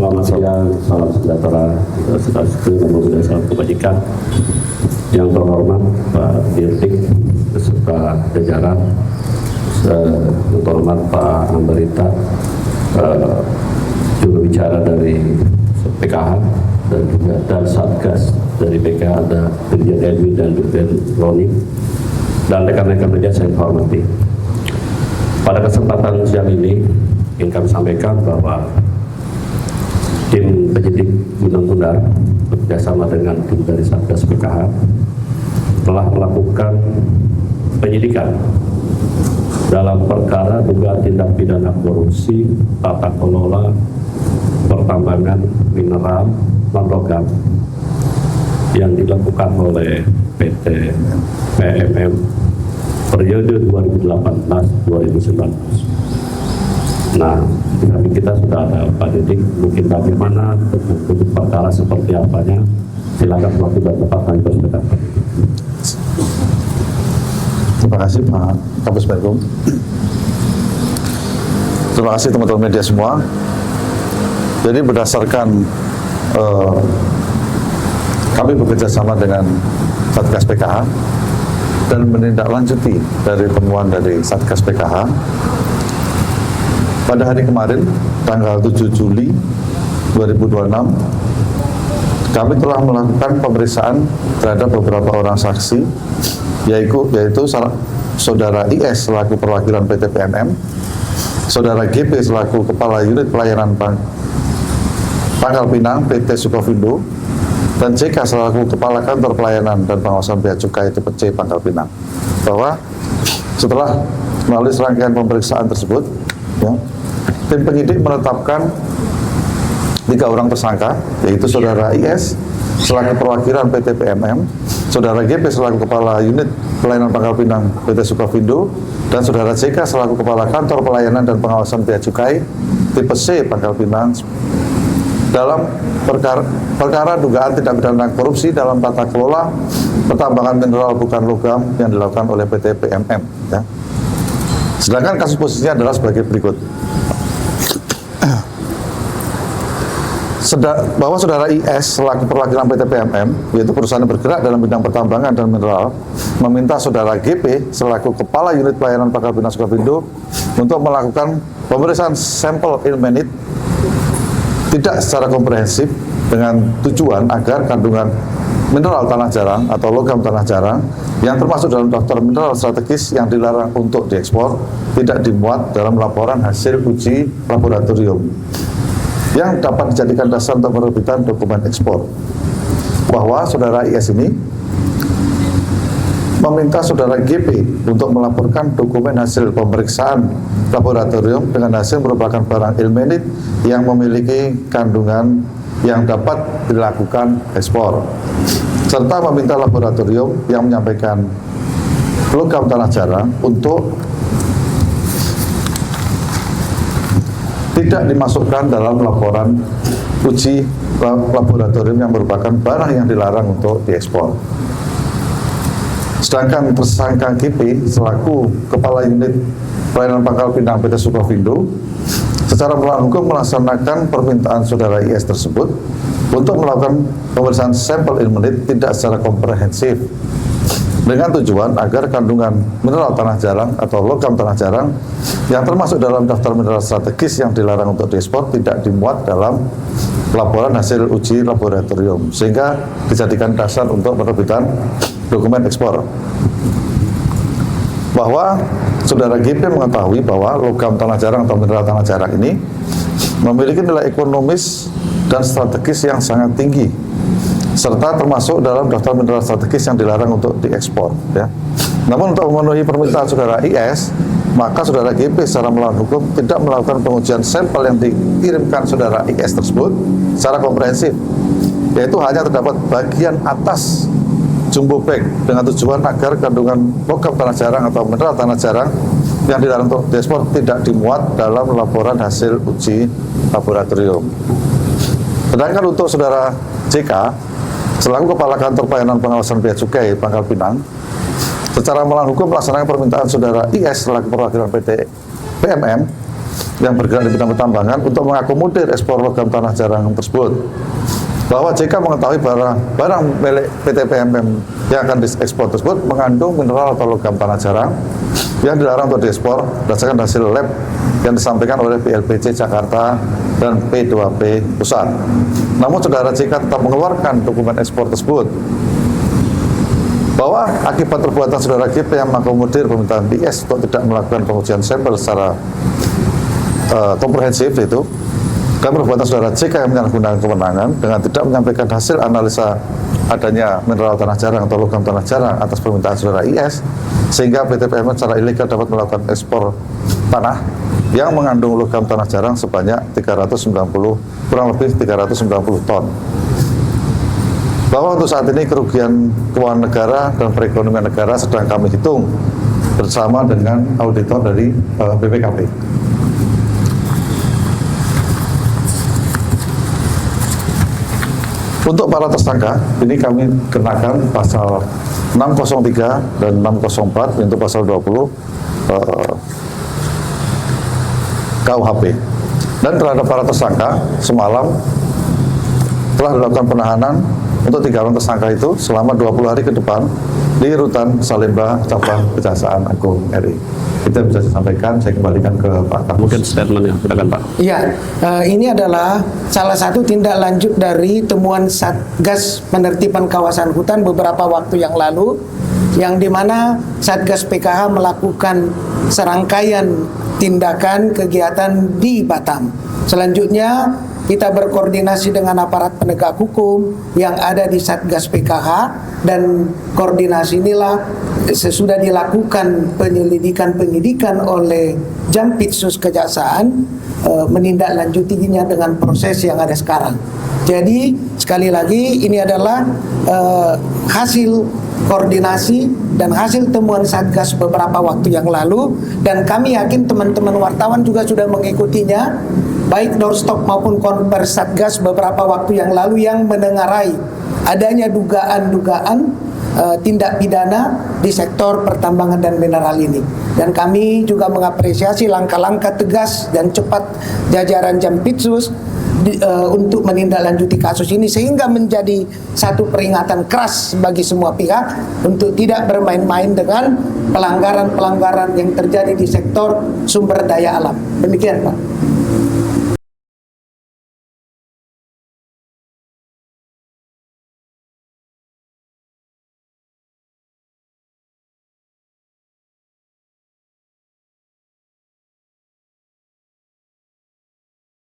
Selamat siang, salam sejahtera, salam kebajikan. Yang terhormat Pak Dirdik beserta jajaran, yang terhormat Pak Ambarita, juru bicara dari PKH dan juga dan Satgas dari PKH, ada Dirjen Edwin dan Dirjen Roni, dan rekan-rekan media saya hormati. Pada kesempatan siang ini ingin kami sampaikan bahwa tim penyidik Gunung Tundar bekerjasama dengan tim dari Satgas PKH telah melakukan penyidikan dalam perkara dugaan tindak pidana korupsi tata kelola pertambangan mineral non-logam yang dilakukan oleh PT PMM periode 2018-2019. Nah, kita sudah ada Pak Didik, mungkin bagaimana untuk perkara seperti apanya, silakan waktu dan tempat kami persilakan. Terima kasih Pak Kapus Penkum. Terima kasih teman-teman media semua. Jadi berdasarkan kami bekerja sama dengan Satgas PKH dan menindaklanjuti dari temuan dari Satgas PKH. Pada hari kemarin, tanggal 7 Juli 2026, kami telah melakukan pemeriksaan terhadap beberapa orang saksi, yaitu Saudara IS selaku perwakilan PT PMM, Saudara GP selaku Kepala Unit Pelayanan Pangkal Pinang PT Sukovindo, dan CK selaku Kepala Kantor Pelayanan dan Pengawasan Bea Cukai tipe C Pangkal Pinang. Bahwa setelah melalui serangkaian pemeriksaan tersebut, ya, tim penyidik menetapkan 3 orang tersangka, yaitu Saudara IS selaku perwakilan PT PMM, Saudara GP selaku Kepala Unit Pelayanan Pangkal Pinang PT Sukovindo, dan Saudara CK selaku Kepala Kantor Pelayanan dan Pengawasan Bea Cukai tipe C Pangkal Pinang dalam perkara dugaan tindak pidana korupsi dalam tata kelola pertambangan mineral bukan logam yang dilakukan oleh PT PMM. Ya. Sedangkan kasus posisinya adalah sebagai berikut. Bahwa Saudara IS selaku perwakilan PT PMM, yaitu perusahaan yang bergerak dalam bidang pertambangan dan mineral, meminta Saudara GP selaku Kepala Unit Pelayanan Pangkal Pinang Sukovindo untuk melakukan pemeriksaan sampel ilmenit tidak secara komprehensif dengan tujuan agar kandungan mineral tanah jarang atau logam tanah jarang yang termasuk dalam daftar mineral strategis yang dilarang untuk diekspor tidak dimuat dalam laporan hasil uji laboratorium yang dapat dijadikan dasar untuk penerbitan dokumen ekspor. Bahwa Saudara IS ini meminta Saudara GP untuk melaporkan dokumen hasil pemeriksaan laboratorium dengan hasil merupakan barang ilmenit yang memiliki kandungan yang dapat dilakukan ekspor, serta meminta laboratorium yang menyampaikan logam tanah jarang untuk tidak dimasukkan dalam laporan uji laboratorium yang merupakan barang yang dilarang untuk diekspor. Sedangkan tersangka GP selaku Kepala Unit Pelayanan Pangkal Pinang PT Sukovindo secara melawan hukum melaksanakan permintaan Saudara IS tersebut untuk melakukan pemeriksaan sampel ilmenit tidak secara komprehensif dengan tujuan agar kandungan mineral tanah jarang atau logam tanah jarang yang termasuk dalam daftar mineral strategis yang dilarang untuk diekspor tidak dimuat dalam laporan hasil uji laboratorium sehingga dijadikan dasar untuk penerbitan dokumen ekspor. Bahwa Saudara GP mengetahui bahwa logam tanah jarang atau mineral tanah jarang ini memiliki nilai ekonomis dan strategis yang sangat tinggi, serta termasuk dalam daftar mineral strategis yang dilarang untuk diekspor. Ya. Namun untuk memenuhi permintaan Saudara IS, maka Saudara GP secara melawan hukum tidak melakukan pengujian sampel yang dikirimkan Saudara IS tersebut secara komprehensif, yaitu hanya terdapat bagian atas jumbo bag dengan tujuan agar kandungan logam tanah jarang atau mineral tanah jarang yang dilarang untuk diekspor tidak dimuat dalam laporan hasil uji laboratorium. Sedangkan untuk Saudara JK selaku Kepala Kantor Pelayanan Pengawasan Bea Cukai Pangkal Pinang secara melawan hukum melaksanakan permintaan Saudara IS selaku perwakilan PT PMM yang bergerak di bidang pertambangan untuk mengakomodir ekspor logam tanah jarang tersebut. Bahwa JK mengetahui barang milik PT PMM yang akan diekspor tersebut mengandung mineral atau logam tanah jarang yang dilarang untuk diekspor berdasarkan hasil lab yang disampaikan oleh PLPC Jakarta dan P2P Pusat. Namun saudara JK tetap mengeluarkan dokumen ekspor tersebut. Bahwa akibat perbuatan saudara GP yang mengakomodir permintaan BIS untuk tidak melakukan pengujian sampel secara komprehensif itu, dan perbuatan saudara JK yang menyalahgunakan kewenangan dengan tidak menyampaikan hasil analisa adanya mineral tanah jarang atau logam tanah jarang atas permintaan saudara IS, sehingga PT PMM secara ilegal dapat melakukan ekspor tanah yang mengandung logam tanah jarang sebanyak 390, kurang lebih 390 ton. Bahwa untuk saat ini kerugian keuangan negara dan perekonomian negara sedang kami hitung bersama dengan auditor dari BPKP. Untuk para tersangka, ini kami kenakan pasal 603 dan 604 untuk pasal 20 KUHP. Dan terhadap para tersangka, semalam telah dilakukan penahanan untuk 3 orang tersangka itu selama 20 hari ke depan di Rutan Salemba, Cabang Kejaksaan Agung RI. Itu bisa saya sampaikan, saya kembalikan ke Pak Kapus. Mungkin statementnya, silakan Pak. Iya, ini adalah salah satu tindak lanjut dari temuan Satgas Penertiban Kawasan Hutan beberapa waktu yang lalu, yang dimana Satgas PKH melakukan serangkaian tindakan kegiatan di Batam. Selanjutnya kita berkoordinasi dengan aparat penegak hukum yang ada di Satgas PKH, dan koordinasi inilah sesudah dilakukan penyidikan oleh Jampitsus Kejaksaan, menindaklanjutinya dengan proses yang ada sekarang. Jadi sekali lagi ini adalah hasil koordinasi dan hasil temuan Satgas beberapa waktu yang lalu, dan kami yakin teman-teman wartawan juga sudah mengikutinya, baik doorstop maupun konvers Satgas beberapa waktu yang lalu yang menengarai adanya dugaan-dugaan tindak pidana di sektor pertambangan dan mineral ini. Dan kami juga mengapresiasi langkah-langkah tegas dan cepat jajaran Jampitsus untuk menindaklanjuti kasus ini, sehingga menjadi satu peringatan keras bagi semua pihak untuk tidak bermain-main dengan pelanggaran-pelanggaran yang terjadi di sektor sumber daya alam. Demikian Pak.